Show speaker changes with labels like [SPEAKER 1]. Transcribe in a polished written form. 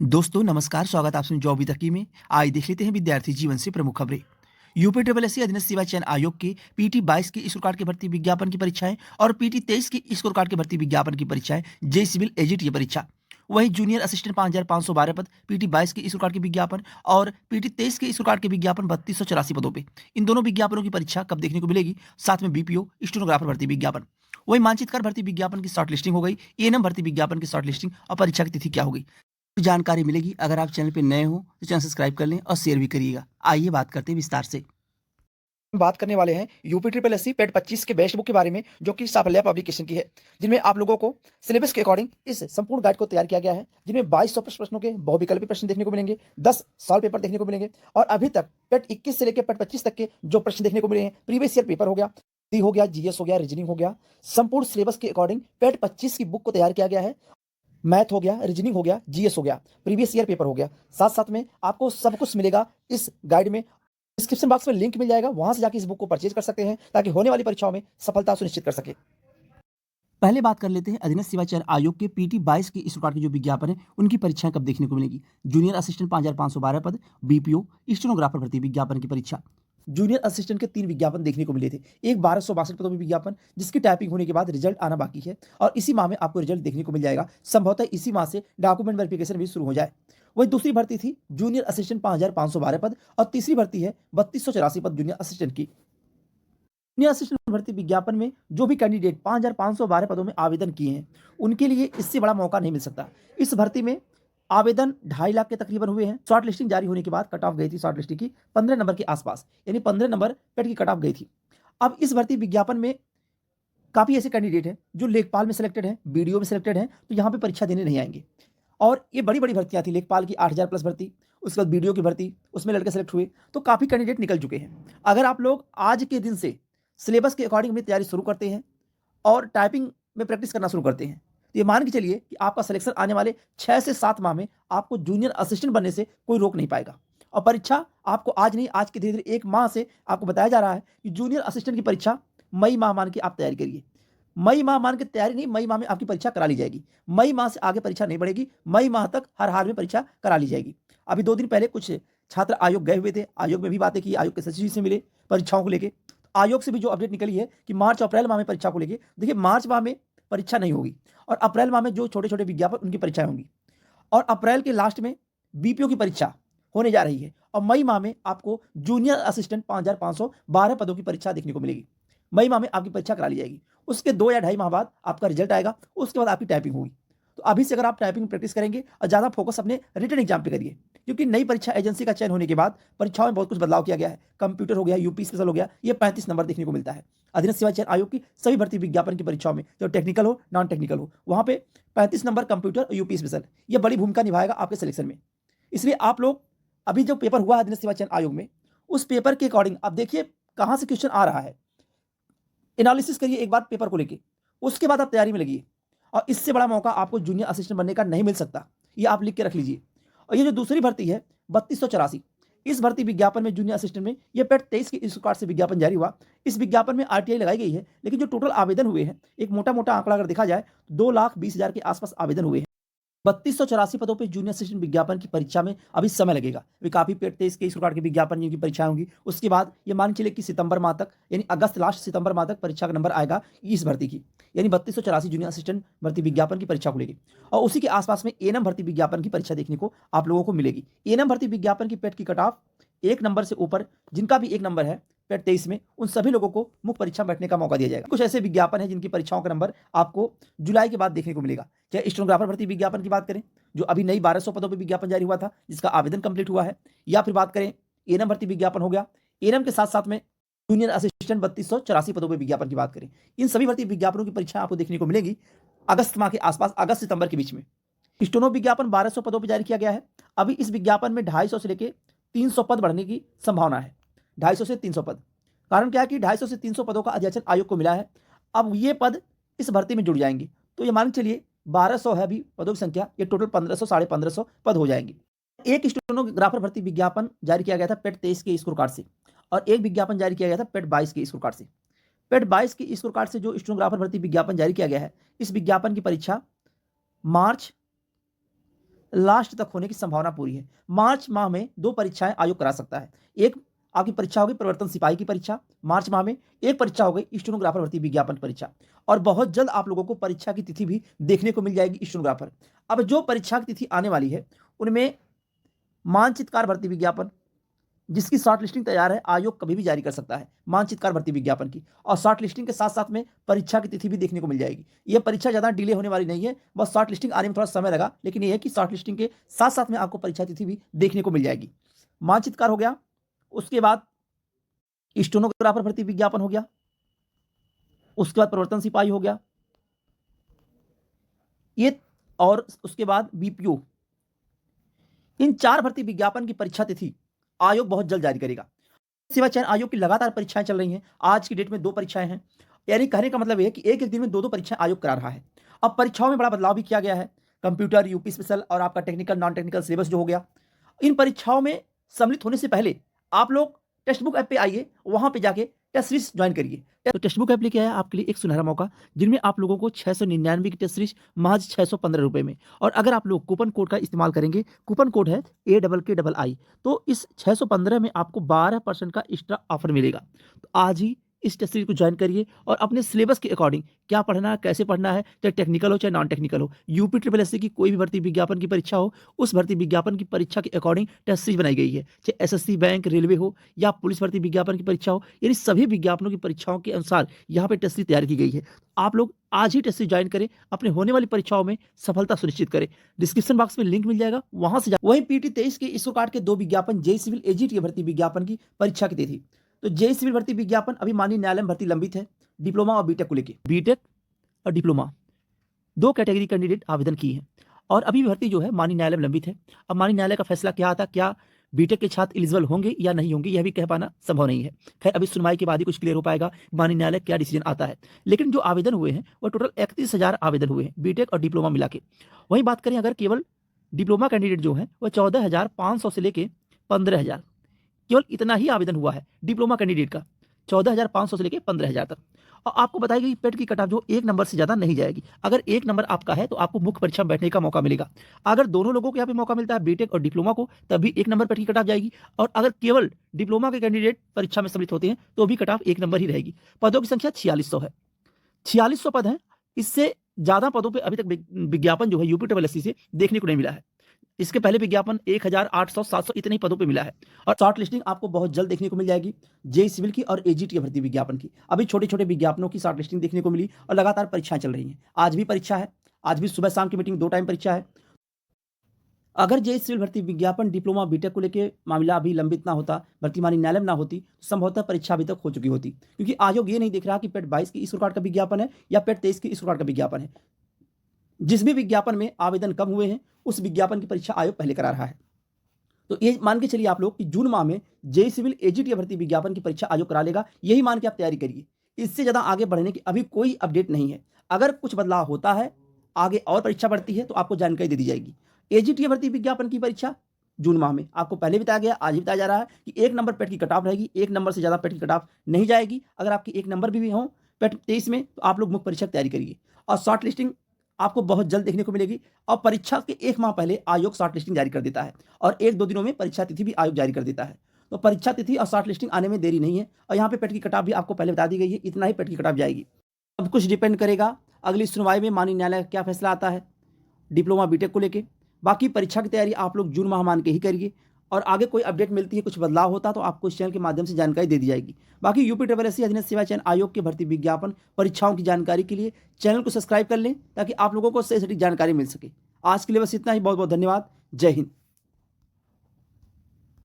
[SPEAKER 1] दोस्तों नमस्कार, स्वागत है आपसे जॉब तकी में। आज देख लेते हैं विद्यार्थी जीवन से प्रमुख खबरें। यूपी ट्रिपल एस अधीनस्थ सेवा चयन आयोग के पीटी 22 की स्कोर कार्ड की भर्ती विज्ञापन की परीक्षाएं और पीटी 23 की स्कोर कार्ड की भर्ती विज्ञापन की परीक्षाएं जे सिविल एजीटी परीक्षा। वहीं जूनियर असिस्टेंट 5512 पद, पीटी 22 की स्कोर कार्ड के विज्ञापन और पीटी 23 के स्कोर कार्ड के विज्ञापन 3284 पदों पे। इन दोनों विज्ञापनों की परीक्षा कब देखने को मिलेगी? साथ में बीपीओ स्टेनोग्राफर भर्ती विज्ञापन। वही मानचित्रकार भर्ती विज्ञापन की शॉर्ट लिस्टिंग हो गई, एएनएम भर्ती विज्ञापन की शॉर्ट लिस्टिंग और परीक्षा की तिथि क्या होगी, जानकारी मिलेगी। अगर आप चैनल पे नए हो तो चैनल सब्सक्राइब कर लें और शेयर भी करिएगा। आइए बात करते हैं विस्तार से।
[SPEAKER 2] बात करने वाले हैं UP triple S C PET 25 के बेस्ट बुक के बारे में, जो कि साफल्य पब्लिकेशन की है, जिनमें आप लोगों को सिलेबस के अकॉर्डिंग इस संपूर्ण गाइड को तैयार किया गया है, जिनमें 2200 प्रश्नों के बहुविकल्पी प्रश्न देखने को मिलेंगे, 10 सॉल्व पेपर देखने को मिलेंगे और अभी तक पेड 21 से लेकर पेड 25 तक के जो प्रश्न देखने को मिले हैं, प्रीवियस ईयर पेपर हो गया, डी हो गया, जीएस हो गया, रीजनिंग हो गया, संपूर्ण सिलेबस के अकॉर्डिंग पेड 25 की बुक को तैयार किया गया है। मैथ हो गया, रीजनिंग हो गया, जीएस हो गया, प्रीवियस ईयर पेपर हो गया, साथ साथ में आपको सब कुछ मिलेगा इस गाइड में। डिस्क्रिप्शन बॉक्स में लिंक मिल जाएगा, वहां से जाकर इस बुक को परचेज कर सकते हैं ताकि होने वाली परीक्षाओं में सफलता सुनिश्चित कर सके।
[SPEAKER 1] पहले बात कर लेते हैं अधीनस्थ सेवा चयन आयोग के पीटी 22 की स्कोर कार्ड के जो विज्ञापन है उनकी परीक्षाएं कब देखने को मिलेगी। जूनियर असिस्टेंट 5512 पद, बीपीओ स्टेनोग्राफर भर्ती विज्ञापन की परीक्षा। जूनियर असिस्टेंट के 3 विज्ञापन देखने को मिले थे। एक 1262 पदों में विज्ञापन, जिसकी टाइपिंग होने के बाद रिजल्ट आना बाकी है और इसी माह में आपको रिजल्ट देखने को मिल जाएगा। संभवतः इसी माह से डॉक्यूमेंट वेरिफिकेशन भी शुरू हो जाए। वही दूसरी भर्ती थी जूनियर असिस्टेंट 5512 पद और तीसरी भर्ती है 3284 पद जूनियर असिस्टेंट की। जूनियर असिस्टेंट भर्ती विज्ञापन में जो भी कैंडिडेट 5512 पदों में आवेदन किए हैं, उनके लिए इससे बड़ा मौका नहीं मिल सकता। इस भर्ती में आवेदन 2.5 लाख के तकरीबन हुए हैं। शॉर्ट लिस्टिंग जारी होने के बाद कट ऑफ गई थी शॉर्ट लिस्टिंग की 15 नंबर के आसपास, यानी 15 नंबर पेट की कट ऑफ गई थी। अब इस भर्ती विज्ञापन में काफी ऐसे कैंडिडेट हैं जो लेखपाल में सिलेक्टेड हैं, बीडीओ में सिलेक्टेड हैं, तो यहाँ पे परीक्षा देने नहीं आएंगे। और ये बड़ी बड़ी भर्तियां थी, लेखपाल की 8000 प्लस भर्ती, उसके बाद बीडीओ की भर्ती, उसमें लड़के सेलेक्ट हुए, तो काफी कैंडिडेट निकल चुके हैं। अगर आप लोग आज के दिन से सिलेबस के अकॉर्डिंग अपनी तैयारी शुरू करते हैं और टाइपिंग में प्रैक्टिस करना शुरू करते हैं, तो ये मान के चलिए कि आपका सिलेक्शन आने वाले 6 से 7 माह में आपको जूनियर असिस्टेंट बनने से कोई रोक नहीं पाएगा। और परीक्षा आपको आज नहीं, आज के धीरे धीरे 1 माह से आपको बताया जा रहा है कि जूनियर असिस्टेंट की परीक्षा मई माह मान के आप तैयारी करिए। मई माह मान के तैयारी नहीं, मई माह में आपकी परीक्षा करा ली जाएगी। मई माह से आगे परीक्षा नहीं बढ़ेगी, मई माह तक हर हाल में परीक्षा करा ली जाएगी। अभी 2 दिन पहले कुछ छात्र आयोग गए हुए थे, आयोग में भी बातें की, आयोग के सचिव से मिले परीक्षाओं को लेके। आयोग से भी जो अपडेट निकली है कि मार्च अप्रैल माह में परीक्षा को लेके, देखिए मार्च माह में परीक्षा नहीं होगी और अप्रैल माह में जो छोटे छोटे विज्ञापन उनकी परीक्षाएं होंगी और अप्रैल के लास्ट में बीपीओ की परीक्षा होने जा रही है और मई माह में आपको जूनियर असिस्टेंट 5512 पदों की परीक्षा देखने को मिलेगी। मई माह में आपकी परीक्षा करा ली जाएगी। उसके 2 या 2.5 माह बाद आपका रिजल्ट आएगा, उसके बाद आपकी टाइपिंग होगी। तो अभी से अगर आप टाइपिंग प्रैक्टिस करेंगे और ज़्यादा फोकस अपने रिटन एग्जाम पे करिए, क्योंकि नई परीक्षा एजेंसी का चयन होने के बाद परीक्षाओं में बहुत कुछ बदलाव किया गया है। कंप्यूटर हो गया, यूपी स्पेशल हो गया, ये 35 नंबर देखने को मिलता है। अधीनस्थ सेवा चयन आयोग की सभी भर्ती विज्ञापन की परीक्षाओं में, जो टेक्निकल हो नॉन टेक्निकल हो, वहाँ पे 35 नंबर कंप्यूटर और यूपी स्पेशल, ये बड़ी भूमिका निभाएगा आपके सिलेक्शन में। इसलिए आप लोग अभी जो पेपर हुआ है अधीनस्थ सेवा चयन आयोग में, उस पेपर के अकॉर्डिंग अब देखिए कहाँ से क्वेश्चन आ रहा है, एनालिसिस करिए एक बार पेपर को लेके, उसके बाद आप तैयारी में लगिए। और इससे बड़ा मौका आपको जूनियर असिस्टेंट बनने का नहीं मिल सकता, ये आप लिख के रख लीजिए। और ये जो दूसरी भर्ती है 3284, इस भर्ती विज्ञापन में जूनियर असिस्टेंट में ये पेट 23 के स्कोर कार्ड से विज्ञापन जारी हुआ। इस विज्ञापन में आरटीआई लगाई गई है, लेकिन जो टोटल आवेदन हुए हैं, एक मोटा मोटा आंकड़ा अगर देखा जाए 2,20,000 के आसपास आवेदन हुए हैं। 3284 पदों पे जूनियर असिस्टेंट विज्ञापन की परीक्षा में अभी समय लगेगा। वे काफी पेट 23 के स्कोर कार्ड के विज्ञापन की परीक्षाएं होंगी। उसके बाद ये मान चलिए कि सितंबर माह तक, यानी अगस्त लास्ट सितंबर माह तक परीक्षा का नंबर आएगा इस भर्ती की, यानी 3284 जूनियर असिस्टेंट भर्ती विज्ञापन की परीक्षा को लेगी। और उसी के आसपास में एएनएम भर्ती विज्ञापन की परीक्षा देखने को आप लोगों को मिलेगी। एएनएम भर्ती विज्ञापन की पेट की कट ऑफ 1 नंबर से ऊपर, जिनका भी 1 नंबर है पेट 23 में, उन सभी लोगों को मुख्य परीक्षा में बैठने का मौका दिया जाएगा। कुछ ऐसे विज्ञापन है जिनकी परीक्षाओं का नंबर आपको जुलाई के बाद देखने को मिलेगा। चाहे स्टेनोग्राफर भर्ती विज्ञापन की बात करें, जो अभी नई 1200 पदों पर विज्ञापन जारी हुआ था, जिसका आवेदन कंप्लीट हुआ है, या फिर बात करें एएनएम भर्ती विज्ञापन हो गया, एएनएम के साथ साथ में जूनियर असिस्टेंट 3284 पदों पर विज्ञापन की बात करें, इन सभी भर्ती विज्ञापनों की परीक्षा आपको देखने को मिलेगी अगस्त माह के आसपास, अगस्त सितंबर के बीच में। स्टेनो विज्ञापन 1200 पदों पर जारी किया गया है। अभी इस विज्ञापन में 250 से लेकर 300 पद बढ़ने की संभावना है, 250 से 300 पद। कारण क्या है कि 250 से 300 पदों का अध्याचन आयोग को मिला है। अब ये पद इस भर्ती में जुड़ जाएंगे, तो ये मान चलिए 1200 है अभी पदों की संख्या, ये टोटल 1500 1550 पद हो जाएंगे। एक स्टेनोग्राफर भर्ती विज्ञापन जारी किया गया था पेट 23 के स्कोर कार्ड से, और एक विज्ञापन जारी किया गया था पेट 22 के स्कोर कार्ड से। पेट 22 के स्कोर कार्ड से जो स्टेनोग्राफर भर्ती विज्ञापन जारी किया गया है, इस विज्ञापन की परीक्षा मार्च
[SPEAKER 2] लास्ट तक होने की संभावना पूरी है। मार्च माह में 2 परीक्षाएं आयोग करा सकता है। एक आपकी परीक्षा होगी प्रवर्तन सिपाही की परीक्षा मार्च माह में, एक परीक्षा हो गई स्टेनोग्राफर भर्ती विज्ञापन परीक्षा, और बहुत जल्द आप लोगों को परीक्षा की तिथि भी देखने को मिल जाएगी स्टेनोग्राफर। अब जो परीक्षा की तिथि आने वाली है उनमें मानचित्रकार भर्ती विज्ञापन, जिसकी शॉर्ट लिस्टिंग तैयार है, आयोग कभी भी जारी कर सकता है मानचित्रकार भर्ती विज्ञापन की, और शॉर्ट लिस्टिंग के साथ साथ में परीक्षा की तिथि भी देखने को मिल जाएगी। यह परीक्षा ज़्यादा डिले होने वाली नहीं है, बस शॉर्ट लिस्टिंग आने में थोड़ा समय लगा, लेकिन यह है कि शॉर्ट लिस्टिंग के साथ साथ में आपको परीक्षा तिथि भी देखने को मिल जाएगी। मानचित्रकार हो गया, उसके बाद स्टेनोग्राफर भर्ती विज्ञापन हो गया, उसके बाद प्रवर्तन सिपाही हो गया ये, और उसके बाद बीपीओ। इन 4 भर्ती विज्ञापन की परीक्षा तिथि आयोग बहुत जल्द जारी करेगा। सेवा चयन आयोग की लगातार परीक्षाएं चल रही हैं। आज की डेट में 2 परीक्षाएं हैं, यानी कहने का मतलब है कि एक दिन में 2 परीक्षाएं आयोग करा रहा है। अब परीक्षाओं में बड़ा बदलाव भी किया गया है। कंप्यूटर, यूपी स्पेशल और आपका टेक्निकल नॉन टेक्निकल सिलेबस जो हो गया, इन परीक्षाओं में सम्मिलित होने से पहले आप लोग टेक्स्ट बुक ऐप पे आइए, वहां पे जाके टेस्ट सीरीज ज्वाइन करिए। तो टेक्स्ट बुक ऐप लेके आया आपके लिए एक सुनहरा मौका, जिनमें आप लोगों को 699 की टेस्ट सीरीज महज 615 रुपए में, और अगर आप लोग कूपन कोड का इस्तेमाल करेंगे, कूपन कोड है AKKII, तो इस 615 में आपको 12% का एक्स्ट्रा ऑफर मिलेगा। तो आज ही इस टेस्ट सीरीज को ज्वाइन करिए और अपने सिलेबस के अकॉर्डिंग क्या पढ़ना है, कैसे पढ़ना है, चाहे टेक्निकल हो चाहे नॉन टेक्निकल हो, यूपी ट्रिपल एससी की कोई भी भर्ती विज्ञापन की परीक्षा हो, उस भर्ती विज्ञापन की परीक्षा के अकॉर्डिंग टेस्ट सीरीज बनाई गई है। चाहे एसएससी, बैंक, रेलवे हो या पुलिस भर्ती विज्ञापन की परीक्षा हो, यानी सभी विज्ञापनों की परीक्षाओं के अनुसार यहाँ पे टेस्ट सीरीज तैयार की गई है। आप लोग आज ही टेस्ट सीरीज ज्वाइन करें, अपने होने वाली परीक्षाओं में सफलता सुनिश्चित करें। डिस्क्रिप्शन बॉक्स में लिंक मिल जाएगा, वहां से वहीं पीटी 23 के इसरो कार्ड के 2 विज्ञापन, जेई सिविल एजीटी भर्ती विज्ञापन की परीक्षा की तिथि। तो जेई सिविल भर्ती विज्ञापन अभी माननीय न्यायालय में भर्ती लंबित है, डिप्लोमा और बीटेक को लेकर। बीटेक और डिप्लोमा 2 कैटेगरी कैंडिडेट आवेदन किए हैं, और अभी भर्ती जो है माननीय न्यायालय में लंबित है। अब माननीय न्यायालय का फैसला क्या आता, क्या बीटेक के छात्र एलिजिबल होंगे या नहीं होंगे, यह भी कह पाना संभव नहीं है। खैर, अभी सुनवाई के बाद ही कुछ क्लियर हो पाएगा माननीय न्यायालय क्या डिसीजन आता है। लेकिन जो आवेदन हुए हैं वो टोटल 31,000 आवेदन हुए हैं, बीटेक और डिप्लोमा मिला के। वहीं बात करें अगर केवल डिप्लोमा कैंडिडेट जो है वह 14,500 से लेके 15,000, केवल इतना ही आवेदन हुआ है डिप्लोमा कैंडिडेट का, 14,500 से लेकर 15,000 तक। और आपको बताई गई पेट की कटाव जो 1 नंबर से ज़्यादा नहीं जाएगी। अगर 1 नंबर आपका है तो आपको मुख्य परीक्षा में बैठने का मौका मिलेगा। अगर दोनों लोगों को यहाँ पे मौका मिलता है, बीटेक और डिप्लोमा को, तभी 1 नंबर पेट की कटाव जाएगी। और अगर केवल डिप्लोमा के कैंडिडेट परीक्षा में सम्मिलित होते हैं तो भी कटाव 1 नंबर ही रहेगी। पदों की संख्या 4600 है, 4600 पद हैं। इससे ज़्यादा पदों पर अभी तक विज्ञापन जो है यूपी ट्रिपल एससी से देखने को नहीं मिला है। इसके पहले विज्ञापन 1000, 800, 700 इतने ही पदों पे मिला है। और शॉर्ट लिस्टिंग आपको बहुत जल्द देखने को मिल जाएगी जेई सिविल की और एजीटी भर्ती विज्ञापन की। अभी छोटे छोटे विज्ञापनों की शॉर्ट लिस्टिंग देखने को मिली और लगातार परीक्षाएं चल रही हैं। आज भी परीक्षा है, आज भी सुबह शाम की मीटिंग 2 टाइम परीक्षा है। अगर जेई सिविल भर्ती विज्ञापन डिप्लोमा बीटेक को लेकर मामला अभी लंबित ना होता, भर्ती मानी न्यायालय में ना होती, तो संभवतः परीक्षा अभी तक हो चुकी होती, क्योंकि आयोग ये नहीं देख रहा कि पेट 22 की इसरो कार्ड का विज्ञापन है या पेट 23 की इसरो कार्ड का विज्ञापन है। जिस भी विज्ञापन में आवेदन कम हुए हैं उस विज्ञापन की परीक्षा आयोग पहले करा रहा है। तो ये मान के चलिए आप लोग कि जून माह में जेई सिविल एजीटी भर्ती विज्ञापन की परीक्षा आयोग करा लेगा, यही मान के आप तैयारी करिए। इससे ज़्यादा आगे बढ़ने की अभी कोई अपडेट नहीं है। अगर कुछ बदलाव होता है, आगे और परीक्षा बढ़ती है, तो आपको जानकारी दे दी जाएगी। एजीटी भर्ती विज्ञापन की परीक्षा जून माह में आपको पहले बताया गया, आज भी बताया जा रहा है कि 1 नंबर पेट की कटाव रहेगी, 1 नंबर से ज़्यादा पेट की कटाव नहीं जाएगी। अगर आपकी 1 नंबर भी हो पेट 23 में, तो आप लोग मुख्य परीक्षा की तैयारी करिए। और शॉर्ट लिस्टिंग आपको बहुत जल्द देखने को मिलेगी, और परीक्षा के 1 माह पहले आयोग शॉर्ट लिस्टिंग जारी कर देता है, और 1-2 दिनों में परीक्षा तिथि भी आयोग जारी कर देता है। तो परीक्षा तिथि और शॉर्ट लिस्टिंग आने में देरी नहीं है। और यहाँ पे पेट की कटाव भी आपको पहले बता दी गई है, इतना ही पेट की कटाव जाएगी। अब कुछ डिपेंड करेगा अगली सुनवाई में माननीय न्यायालय का क्या फैसला आता है डिप्लोमा बीटेक को लेकर। बाकी परीक्षा की तैयारी आप लोग जून माह मान के ही करिए, और आगे कोई अपडेट मिलती है, कुछ बदलाव होता तो आपको इस चैनल के माध्यम से जानकारी दे दी जाएगी। बाकी यूपी ट्रिपल एससी अधीनस्थ सेवा चयन आयोग के भर्ती विज्ञापन परीक्षाओं की जानकारी के लिए चैनल को सब्सक्राइब कर लें, ताकि आप लोगों को सही सटीक जानकारी मिल सके। आज के लिए बस इतना ही, बहुत बहुत धन्यवाद। जय हिंद।